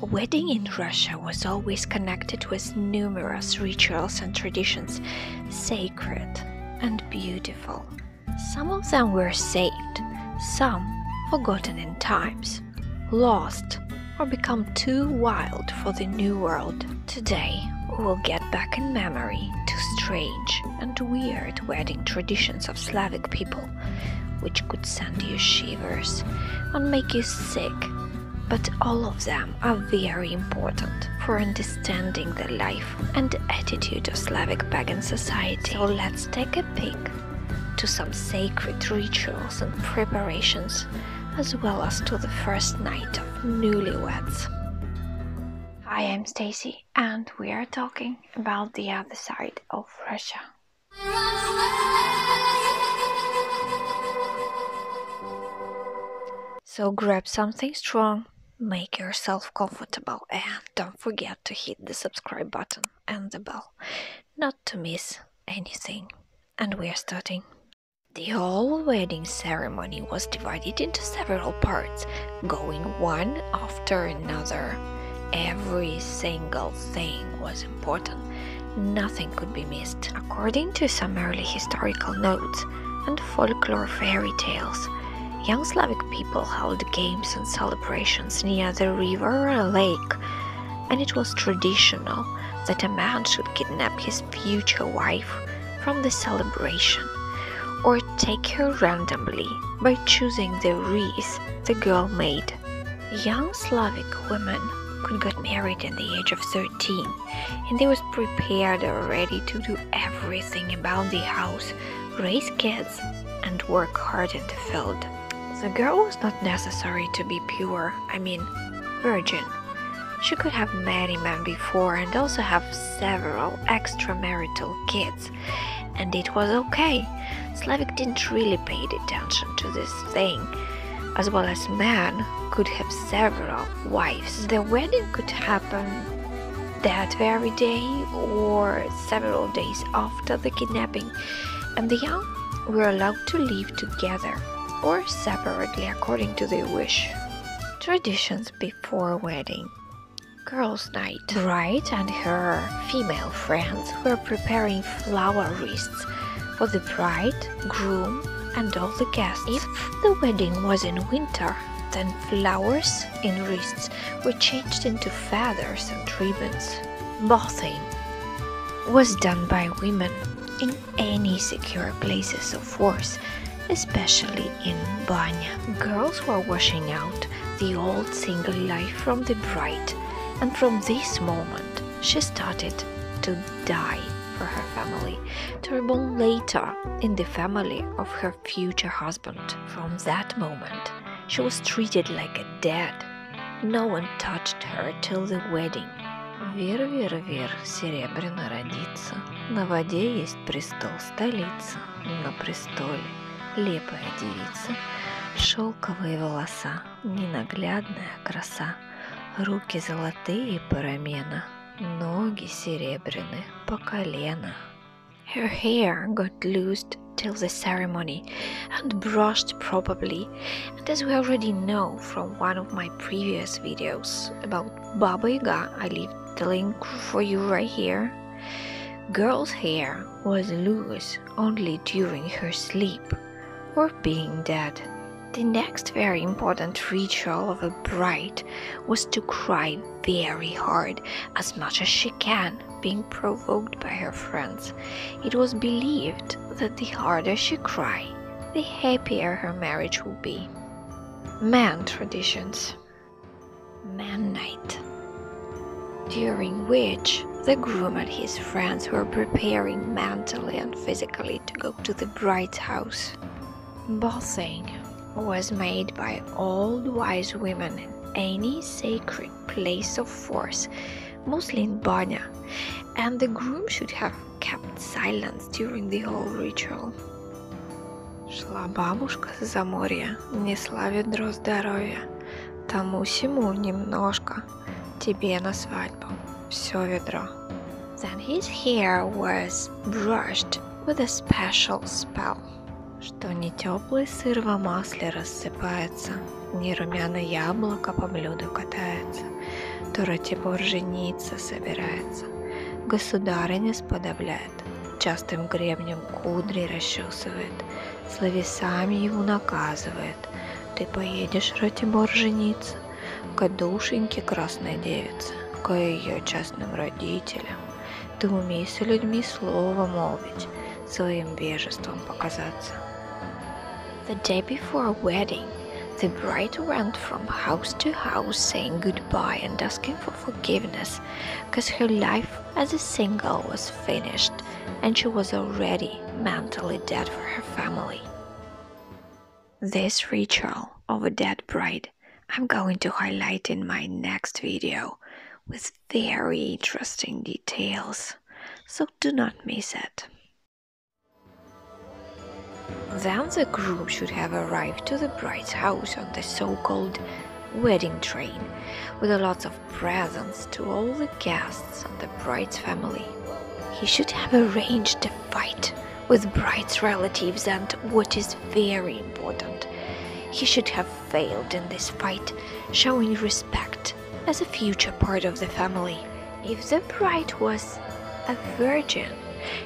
A wedding in Russia was always connected with numerous rituals and traditions, sacred and beautiful. Some of them were saved, some forgotten in times, lost, or become too wild for the new world. Today, we will get back in memory to strange and weird wedding traditions of Slavic people, which could send you shivers and make you sick. But all of them are very important for understanding the life and attitude of Slavic pagan society. So let's take a peek to some sacred rituals and preparations, as well as to the first night of newlyweds. Hi, I'm Stacy, and we are talking about the other side of Russia. So grab something strong, make yourself comfortable, and don't forget to hit the subscribe button and the bell, not to miss anything. And we are starting. The whole wedding ceremony was divided into several parts, going one after another. Every single thing was important. Nothing could be missed. According to some early historical notes and folklore fairy tales, young Slavic people held games and celebrations near the river or a lake, and it was traditional that a man should kidnap his future wife from the celebration, or take her randomly by choosing the wreath the girl made. Young Slavic women could get married at the age of 13, and they was prepared already to do everything about the house, raise kids, and work hard in the field. The girl was not necessary to be pure, virgin. She could have many men before and also have several extramarital kids, and it was okay. Slavic didn't really pay attention to this thing, as well as men could have several wives. The wedding could happen that very day or several days after the kidnapping, and the young were allowed to live together or separately according to their wish. Traditions before wedding. Girls' night. Bride and her female friends were preparing flower wreaths for the bride, groom, and all the guests. If the wedding was in winter, then flowers in wreaths were changed into feathers and ribbons. Bathing was done by women in any secure places of force, especially in banya. Girls were washing out the old single life from the bride, and from this moment she started to die for her family, to reborn later in the family of her future husband. From that moment she was treated like a dead. No one touched her till the wedding. Вир, вир, вир, серебряно родится, на воде есть престол столица, на престоле лепая девица, шелковые волоса, ненаглядная краса, руки золотые по рамена, ноги серебряны по колено. Her hair got loosed till the ceremony and brushed probably, and as we already know from one of my previous videos about Baba Yaga, I leave the link for you right here. Girl's hair was loose only during her sleep or being dead. The next very important ritual of a bride was to cry very hard, as much as she can, being provoked by her friends. It was believed that the harder she cried, the happier her marriage would be. Man traditions. Man night, during which the groom and his friends were preparing mentally and physically to go to the bride's house. Bathing was made by old wise women in any sacred place of force, mostly in banya, and the groom should have kept silence during the whole ritual. Шла бабушка с заморья, несла ведро здоровья, тому-сему немножко, тебе на свадьбу все ведро. Then his hair was brushed with a special spell. Что не теплый сыр во масле рассыпается, не румяное яблоко по блюду катается, то что Ратибор жениться собирается. Государыня сподобляет, частым гребнем кудри расчесывает, словесами его наказывает. Ты поедешь, Ратибор, жениться к душеньке красной девице, к ее частным родителям. Ты умей с людьми слово молвить, своим вежеством показаться. The day before wedding, the bride went from house to house saying goodbye and asking for forgiveness, because her life as a single was finished and she was already mentally dead for her family. This ritual of a dead bride I'm going to highlight in my next video with very interesting details, so do not miss it. Then the groom should have arrived to the bride's house on the so-called wedding train, with a lot of presents to all the guests and the bride's family. He should have arranged a fight with bride's relatives, and what is very important, he should have failed in this fight, showing respect as a future part of the family. If the bride was a virgin,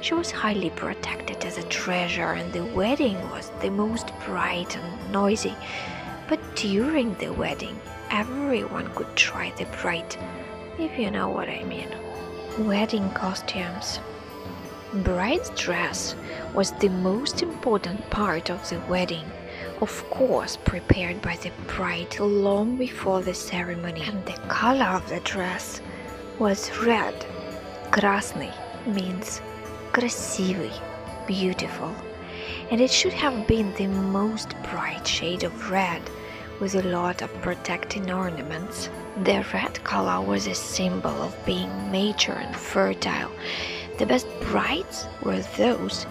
she was highly protected as a treasure, and the wedding was the most bright and noisy. But during the wedding, everyone could try the bride, if you know what I mean. Wedding costumes. Bride's dress was the most important part of the wedding, of course prepared by the bride long before the ceremony, and the color of the dress was red. Krasny means красивый, beautiful, and it should have been the most bright shade of red with a lot of protecting ornaments. The red color was a symbol of being mature and fertile. The best brides were those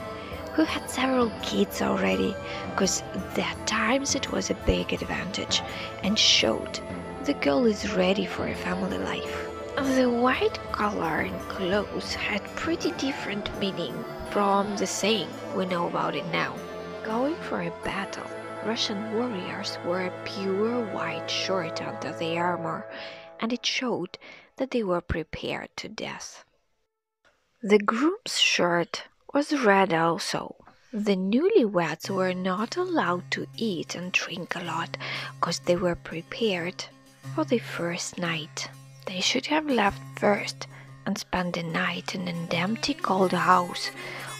who had several kids already, because at that times it was a big advantage and showed the girl is ready for a family life. The white color in clothes had pretty different meaning from the saying we know about it now. Going for a battle, Russian warriors wore a pure white shirt under the armor, and it showed that they were prepared to death. The groom's shirt was red also. The newlyweds were not allowed to eat and drink a lot, because they were prepared for the first night. They should have left first and spent the night in an empty cold house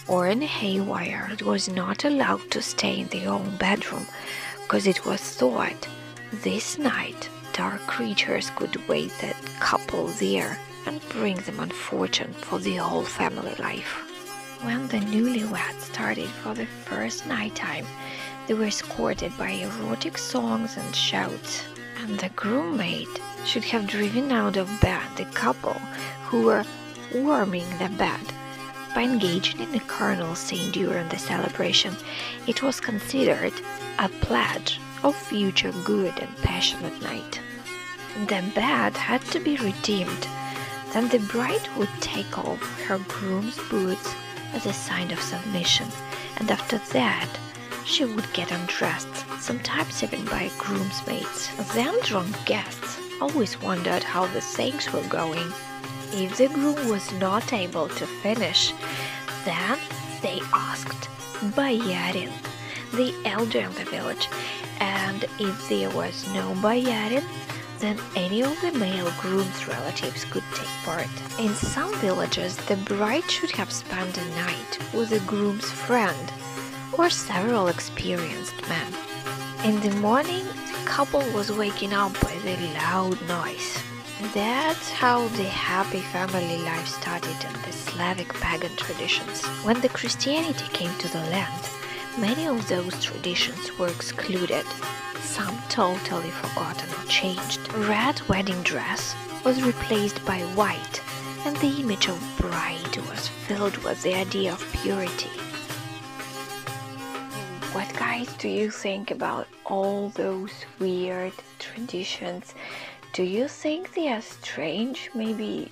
or in a haywire. It was not allowed to stay in their own bedroom, because it was thought this night dark creatures could wait the couple there and bring them unfortune for the whole family life. When the newlyweds started for the first night time, they were escorted by erotic songs and shouts, and the groom-maid should have driven out of bed the couple who were warming the bed. By engaging in a carnal scene during the celebration, it was considered a pledge of future good and passionate night. The bed had to be redeemed. Then the bride would take off her groom's boots as a sign of submission, and after that she would get undressed, sometimes even by groomsmaids. Then drunk guests always wondered how the things were going. If the groom was not able to finish, then they asked Boyarin, the elder in the village, and if there was no Boyarin, then any of the male groom's relatives could take part. In some villages, the bride should have spent a night with the groom's friend or several experienced men. In the morning, the couple was waking up by the loud noise. That's how the happy family life started in the Slavic pagan traditions. When the Christianity came to the land, many of those traditions were excluded, some totally forgotten or changed. Red wedding dress was replaced by white, and the image of bride was filled with the idea of purity. What guys do you think about all those weird traditions? Do you think they are strange? Maybe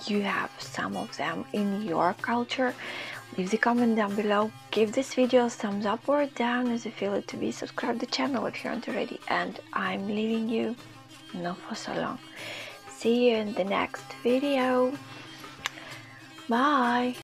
you have some of them in your culture? Leave the comment down below. Give this video a thumbs up or down as you feel it to be. Subscribe to the channel if you aren't already. And I'm leaving you not for so long. See you in the next video. Bye.